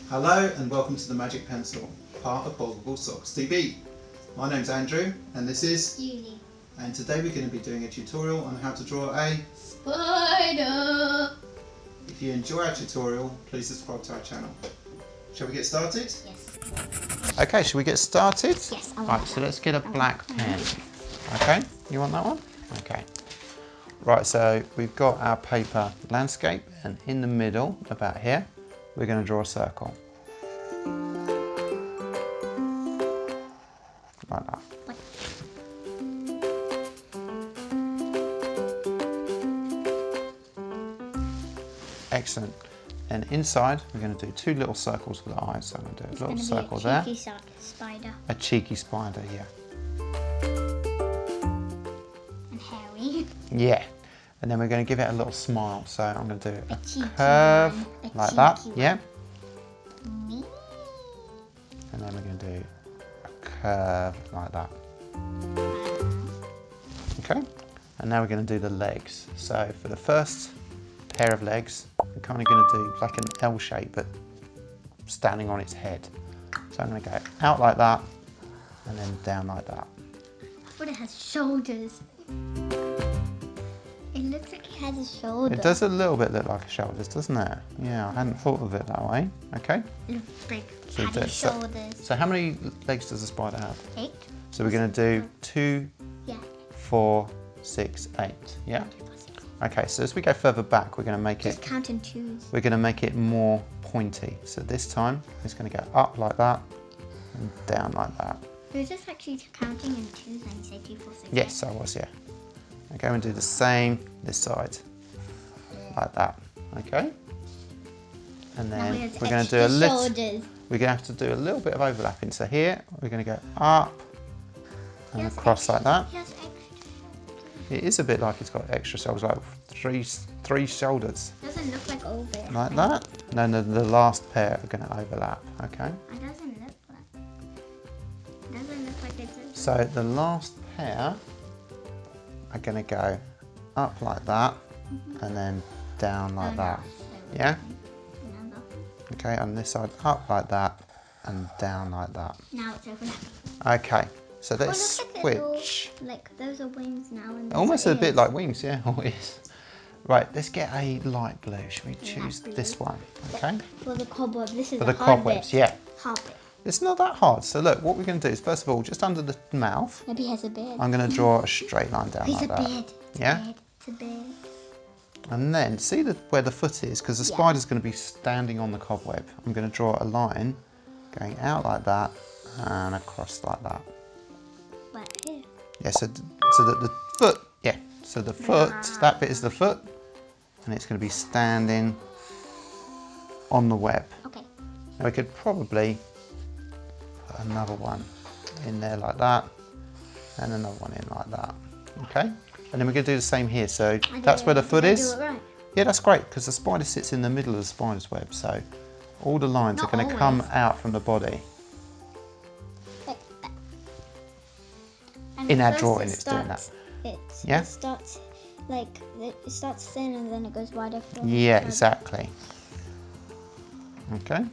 Hello and welcome to the Magic Pencil, part of Foldable Socks TV. My name's Andrew and this is Julie. And today we're going to be doing a tutorial on how to draw a spider. If you enjoy our tutorial, please subscribe to our channel. Shall we get started? Yes. Okay, shall we get started? Yes, I want Right, that. so let's get a black pen. Okay, you want that one? Okay. Right, so we've got our paper landscape and in the middle, about here, we're going to draw a circle. Like that. Excellent. And inside, we're going to do two little circles for the eyes. So I'm going to do a little circle there. Cheeky spider. A cheeky spider, yeah. And hairy. Yeah. And then we're going to give it a little smile. So I'm going to do a cheeky curve one. like that. Cheeky Yeah. Me. And then we're going to do a curve like that. Okay. And now we're going to do the legs. So for the first pair of legs, we're kind of going to do like an L shape, but standing on its head. So I'm going to go out like that, and then down like that. But it has shoulders. It looks like it has a shoulder. It does a little bit look like a shoulders, doesn't it? Yeah, I hadn't thought of it that way. Okay. It looks like So it has so- shoulders. So how many legs does a spider have? 8. So we're going to do 2, Yeah. 4, 6, 8. Yeah. Okay. So as we go further back, we're going to make Just it. count in twos. We're going to make it more pointy. So this time it's going to go up like that and down like that. You're just actually counting in twos and you say 2, 4, 6. Yes, I was. Yeah. Okay, and do the same this side, like that. Okay. And then we're going to do a little. Shoulders. We're going to have to do a little bit of overlapping. So here we're going to go up and Yes, across like that. Yes, It is a bit like it's got extra shoulders, like three shoulders, doesn't look like over. like that. And then the last pair are going to overlap. Okay. It doesn't look like. It doesn't look like it's. So the last pair are going to go up like that, and then down like that. Yeah. Okay, on this side up like that, and down like that. Now it's overlapping. Okay. So Oh, let's look at the little, switch. like those are wings now. And those Almost are a bit ears. like wings, yeah, always. Right, let's get a light blue. Should we choose blue. this one? Okay. For the cobweb, this is For the the hard cobwebs, bit. yeah. Hard bit. It's not that hard. So look, what we're going to do is first of all, just under the mouth, Maybe he has a beard. I'm going to draw a straight line down He's like a that. beard. It's Yeah? A beard. It's a beard. And then see where the foot is, because the Yeah. spider's going to be standing on the cobweb. I'm going to draw a line going out like that and across like that. Right here. Yeah, so that the foot, yeah, so the foot, that bit is the foot, and it's going to be standing on the web. Okay. Now we could probably put another one in there like that, and another one in like that, okay? And then we're going to do the same here, so that's where the foot is. Do it right. Yeah, that's great, because the spider sits in the middle of the spider's web, so all the lines Not are going to come always. out from the body. Like that. And In at our first drawing, it it's doing starts- Yeah? It starts like it starts thin and then it goes wider. Yeah, exactly. Okay.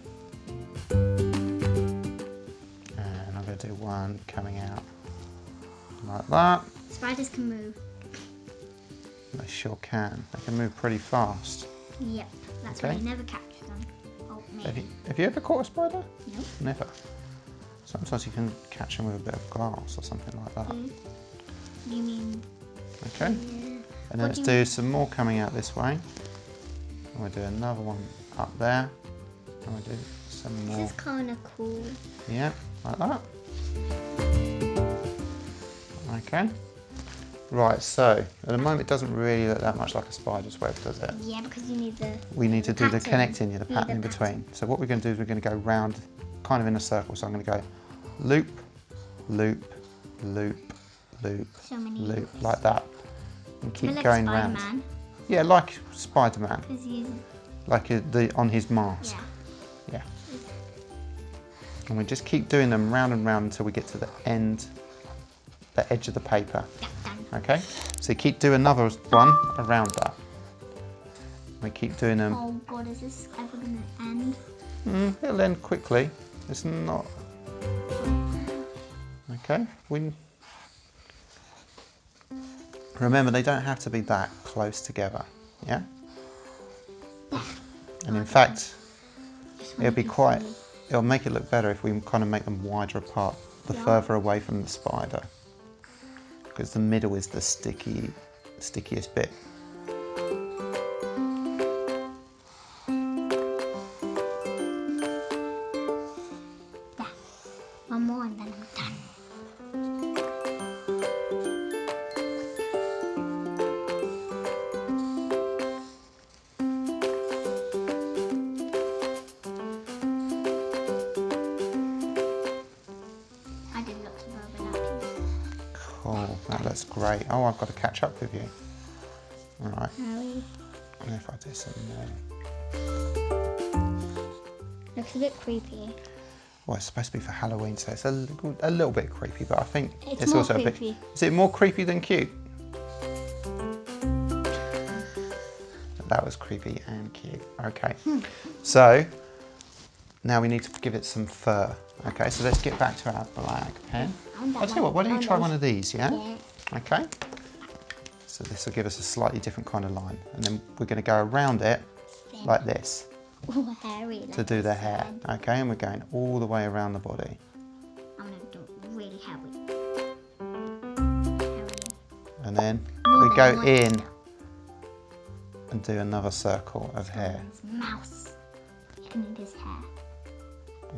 And I'm going to do one coming out like that. Spiders can move. They sure can. They can move pretty fast. Yep. That's Okay. why you never catch them. Oh, maybe. Have you ever caught a spider? No. Never. Sometimes you can catch them with a bit of glass or something like that. You mean? Okay. Yeah. And then let's do some more coming out this way. And we'll do another one up there. And we'll do some more. This is kind of cool. Yeah, like that. Okay. Right, so at the moment it doesn't really look that much like a spider's web, does it? Yeah, because you need the. We need to do the pattern. connecting, the You need pattern the in between. So what we're going to do is we're going to go round, kind of in a circle. So I'm going to go loop, loop, loop, loop, So many loop, loops. like that. And keep like going round. Spider-Man, Yeah, like Spider-Man, because he's like on his mask. yeah. Yeah. And we just keep doing them round and round until we get to the end, the edge of the paper. Yeah, done. Okay? So you keep doing another one around that. We keep doing them. Oh god, is this ever gonna end? It'll end quickly. It's not... Okay, remember, they don't have to be that close together, yeah? And in fact, it'll make it look better if we kind of make them wider apart, the further away from the spider. Because the middle is the stickiest bit. One more and then I'm done. I did lots of overlapping. Cool, that looks great. Oh, I've got to catch up with you. All right. Harry. And if I do some more. Looks a bit creepy. Well, it's supposed to be for Halloween, so it's a little bit creepy, but I think It's more also creepy. a bit... Is it more creepy than cute? That was creepy and cute. Okay, so now we need to give it some fur. Okay, so let's get back to our black pen. I'll tell you what, why don't you try one of these, yeah? Okay. So this will give us a slightly different kind of line. And then we're going to go around it like this. Oh, Harry. To do the hair. Okay, and we're going all the way around the body. I'm going to do it really heavy. And then we go in and do another circle of hair. His mouse. I need his hair.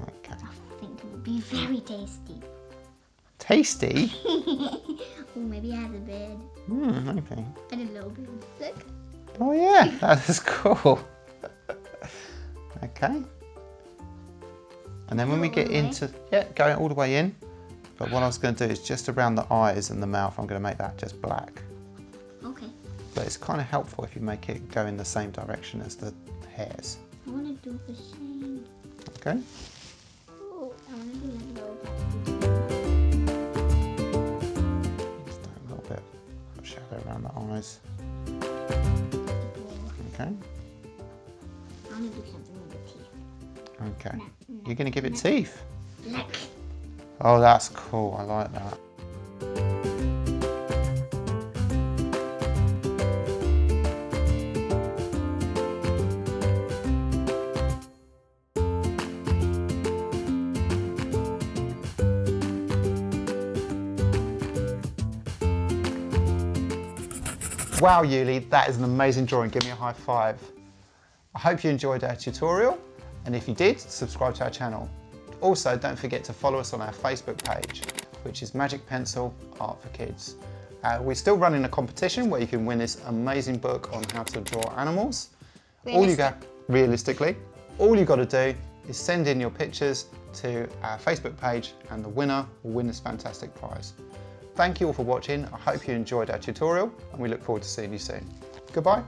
Okay. I think it would be very tasty. Tasty? Oh, maybe it has a beard. Maybe. And a little beard. Look. Oh yeah, that is cool. Okay. And then when we get into, going all the way in. But what I was going to do is just around the eyes and the mouth, I'm going to make that just black. Okay. But it's kind of helpful if you make it go in the same direction as the hairs. I want to do the same. Okay. Oh, I want to do a little bit. Just do a little bit of shadow around the eyes. Okay. I want to do something with the teeth. Okay. You're going to give it teeth? Look. Oh, that's cool. I like that. Wow, Yuli, that is an amazing drawing. Give me a high five. I hope you enjoyed our tutorial, and if you did, subscribe to our channel. Also, don't forget to follow us on our Facebook page, which is Magic Pencil Art for Kids. We're still running a competition where you can win this amazing book on how to draw animals. Realistically, all you got to do is send in your pictures to our Facebook page, and the winner will win this fantastic prize. Thank you all for watching. I hope you enjoyed our tutorial, and we look forward to seeing you soon. Goodbye.